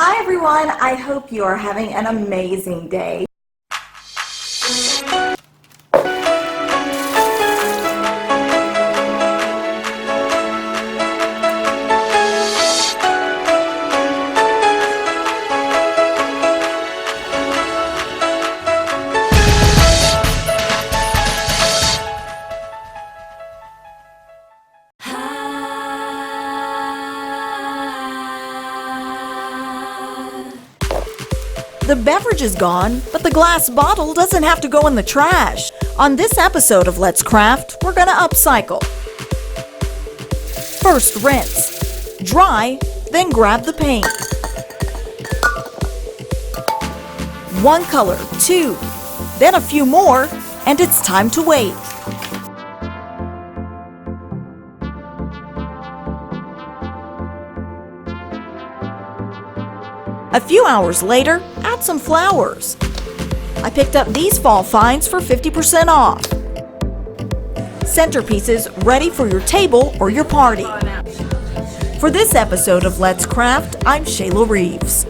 Hi everyone, I hope you are having an amazing day. The beverage is gone, but the glass bottle doesn't have to go in the trash. On this episode of Let's Craft, we're gonna upcycle. First rinse, dry, then grab the paint. One color, two, then a few more, and it's time to wait. A few hours later, add some flowers. I picked up these fall finds for 50% off. Centerpieces ready for your table or your party. For this episode of Let's Craft, I'm Shayla Reeves.